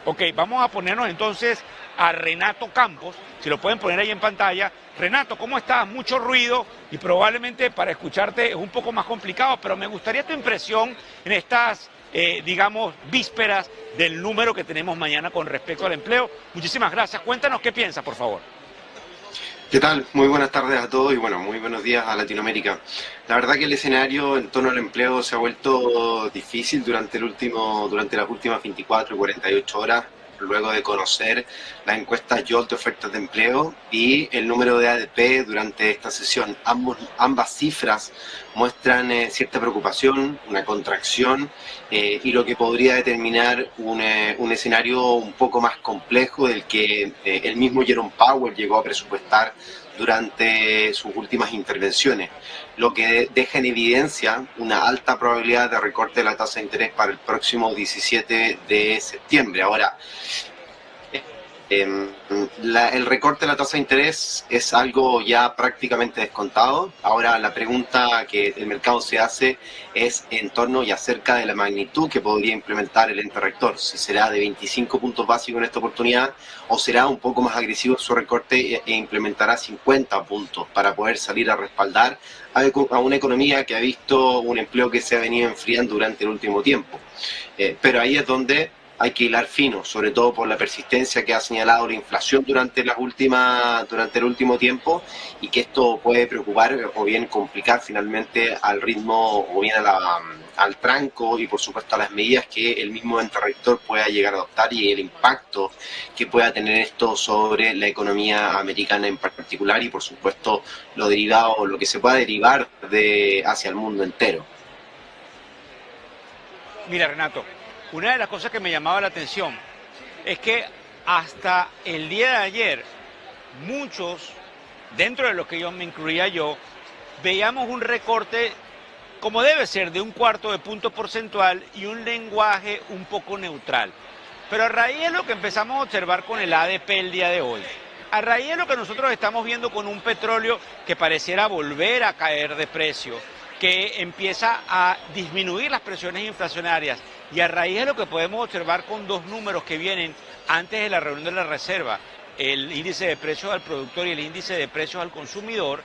Ok, vamos a ponernos entonces a Renato Campos, si lo pueden poner ahí en pantalla. Renato, ¿cómo estás? Mucho ruido y probablemente para escucharte es un poco más complicado, pero me gustaría tu impresión en estas, digamos, vísperas del número que tenemos mañana con respecto al empleo. Muchísimas gracias. Cuéntanos qué piensas, por favor. ¿Qué tal? Muy buenas tardes a todos y bueno, muy buenos días a Latinoamérica. La verdad que el escenario en torno al empleo se ha vuelto difícil durante las últimas 24 y 48 horas, luego de conocer las encuestas YOLT de ofertas de empleo y el número de ADP durante esta sesión. Ambas cifras muestran cierta preocupación, una contracción y lo que podría determinar un escenario un poco más complejo del que el mismo Jerome Powell llegó a presupuestar durante sus últimas intervenciones, lo que deja en evidencia una alta probabilidad de recorte de la tasa de interés para el próximo 17 de septiembre. Ahora, el recorte de la tasa de interés es algo ya prácticamente descontado. Ahora la pregunta que el mercado se hace es en torno y acerca de la magnitud que podría implementar el ente rector. Si será de 25 puntos básicos en esta oportunidad o será un poco más agresivo su recorte e implementará 50 puntos para poder salir a respaldar a una economía que ha visto un empleo que se ha venido enfriando durante el último tiempo. Pero ahí es donde hay que hilar fino, sobre todo por la persistencia que ha señalado la inflación durante el último tiempo y que esto puede preocupar o bien complicar finalmente al ritmo o bien al tranco y por supuesto a las medidas que el mismo ente rector pueda llegar a adoptar y el impacto que pueda tener esto sobre la economía americana en particular y por supuesto lo derivado, lo que se pueda derivar hacia el mundo entero. Mira, Renato, una de las cosas que me llamaba la atención es que hasta el día de ayer, muchos, dentro de los que yo me incluía yo, veíamos un recorte como debe ser de un cuarto de punto porcentual y un lenguaje un poco neutral. Pero a raíz de lo que empezamos a observar con el ADP el día de hoy, a raíz de lo que nosotros estamos viendo con un petróleo que pareciera volver a caer de precio, que empieza a disminuir las presiones inflacionarias y a raíz de lo que podemos observar con dos números que vienen antes de la reunión de la Reserva, el índice de precios al productor y el índice de precios al consumidor,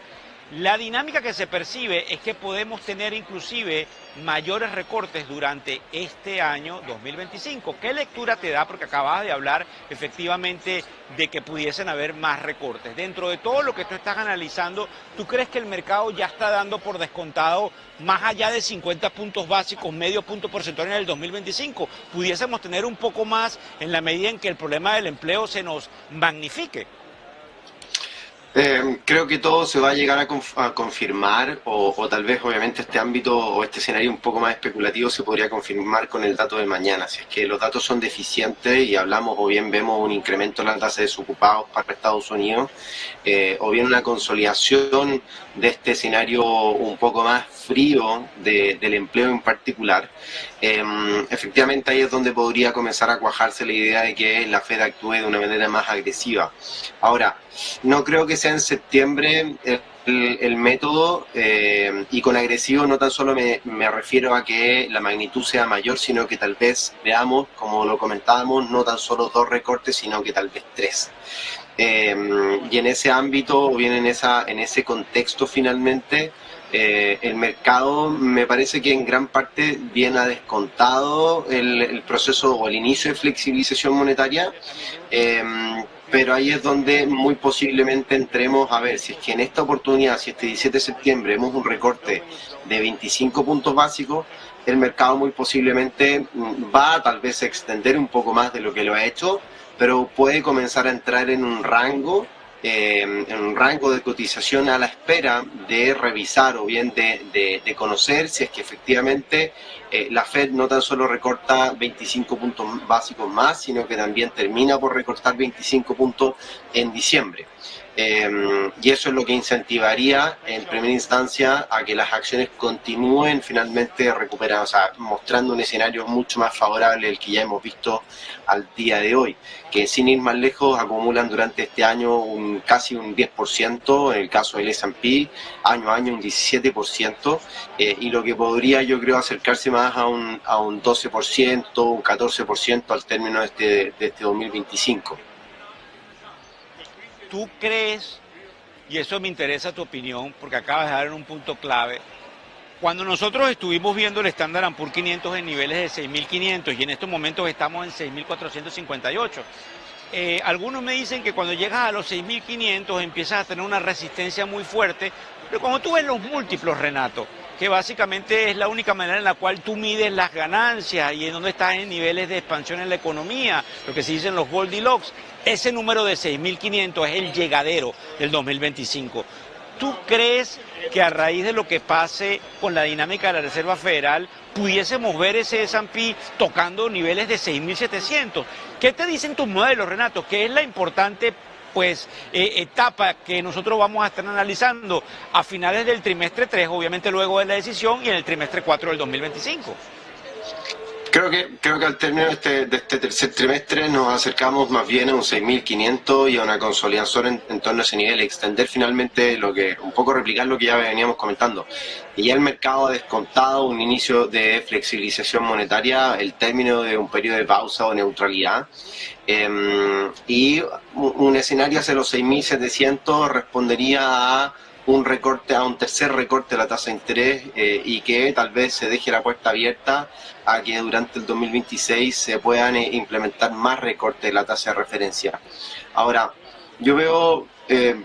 la dinámica que se percibe es que podemos tener inclusive mayores recortes durante este año 2025. ¿Qué lectura te da? Porque acabas de hablar efectivamente de que pudiesen haber más recortes. Dentro de todo lo que tú estás analizando, ¿tú crees que el mercado ya está dando por descontado más allá de 50 puntos básicos, medio punto porcentual en el 2025? ¿Pudiésemos tener un poco más en la medida en que el problema del empleo se nos magnifique? Creo que todo se va a llegar a confirmar o tal vez obviamente este ámbito o este escenario un poco más especulativo se podría confirmar con el dato de mañana. Si es que los datos son deficientes y hablamos o bien vemos un incremento en la tasa de desocupados para Estados Unidos o bien una consolidación de este escenario un poco más frío del empleo en particular, efectivamente ahí es donde podría comenzar a cuajarse la idea de que la Fed actúe de una manera más agresiva. Ahora, no creo que sea en septiembre el método y con agresivo no tan solo me refiero a que la magnitud sea mayor, sino que tal vez veamos, como lo comentábamos, no tan solo dos recortes, sino que tal vez tres. Y en ese ámbito o bien en ese contexto finalmente el mercado me parece que en gran parte viene a descontado el proceso o el inicio de flexibilización monetaria, eh, pero ahí es donde muy posiblemente entremos a ver si es que en esta oportunidad, si este 17 de septiembre vemos un recorte de 25 puntos básicos, el mercado muy posiblemente va a tal vez extender un poco más de lo que lo ha hecho, pero puede comenzar a entrar en un rango de cotización a la espera de revisar o bien de conocer si es que efectivamente la Fed no tan solo recorta 25 puntos básicos más, sino que también termina por recortar 25 puntos en diciembre. Y eso es lo que incentivaría en primera instancia a que las acciones continúen finalmente recuperadas, o sea, mostrando un escenario mucho más favorable del que ya hemos visto al día de hoy, que sin ir más lejos acumulan durante este año casi un 10%, en el caso del S&P, año a año un 17%, y lo que podría yo creo acercarse más más a un 12%, un 14% al término de este 2025. ¿Tú crees, y eso me interesa tu opinión, porque acabas de dar un punto clave, cuando nosotros estuvimos viendo el Standard & Poor's 500 en niveles de 6.500 y en estos momentos estamos en 6.458, algunos me dicen que cuando llegas a los 6.500 empiezas a tener una resistencia muy fuerte, pero cuando tú ves los múltiplos, Renato, que básicamente es la única manera en la cual tú mides las ganancias y en donde estás en niveles de expansión en la economía, lo que se dicen los Goldilocks, ese número de 6.500 es el llegadero del 2025. ¿Tú crees que a raíz de lo que pase con la dinámica de la Reserva Federal pudiésemos ver ese S&P tocando niveles de 6.700? ¿Qué te dicen tus modelos, Renato? ¿Qué es la importante etapa que nosotros vamos a estar analizando a finales del trimestre 3, obviamente luego de la decisión, y en el trimestre 4 del 2025? Creo que al término de este tercer trimestre nos acercamos más bien a un 6.500 y a una consolidación en torno a ese nivel, extender finalmente un poco replicar lo que ya veníamos comentando. Y ya el mercado ha descontado un inicio de flexibilización monetaria, el término de un periodo de pausa o neutralidad, y un escenario hacia los 6.700 respondería a un recorte, a un tercer recorte de la tasa de interés, y que tal vez se deje la puerta abierta a que durante el 2026 se puedan implementar más recortes de la tasa de referencia. Ahora, yo veo que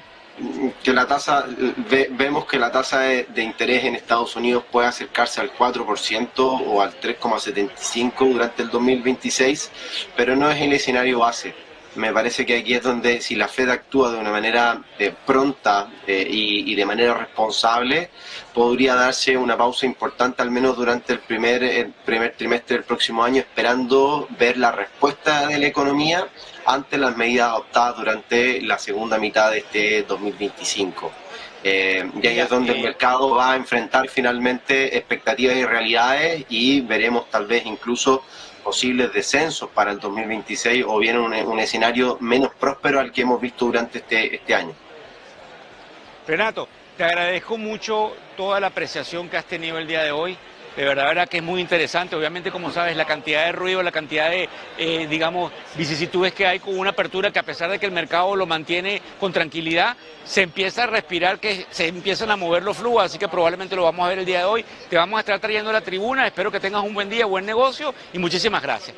vemos que la tasa de interés en Estados Unidos puede acercarse al 4% o al 3,75% durante el 2026, pero no es el escenario base. Me parece que aquí es donde, si la Fed actúa de una manera pronta y de manera responsable, podría darse una pausa importante, al menos durante el primer trimestre del próximo año, esperando ver la respuesta de la economía ante las medidas adoptadas durante la segunda mitad de este 2025. Y ahí es donde el mercado va a enfrentar finalmente expectativas y realidades, y veremos tal vez incluso posibles descensos para el 2026 o bien un escenario menos próspero al que hemos visto durante este año. Renato, te agradezco mucho toda la apreciación que has tenido el día de hoy. De verdad que es muy interesante. Obviamente, como sabes, la cantidad de ruido, la cantidad de, vicisitudes que hay con una apertura que, a pesar de que el mercado lo mantiene con tranquilidad, se empieza a respirar, que se empiezan a mover los flujos, así que probablemente lo vamos a ver el día de hoy. Te vamos a estar trayendo a la tribuna. Espero que tengas un buen día, buen negocio y muchísimas gracias.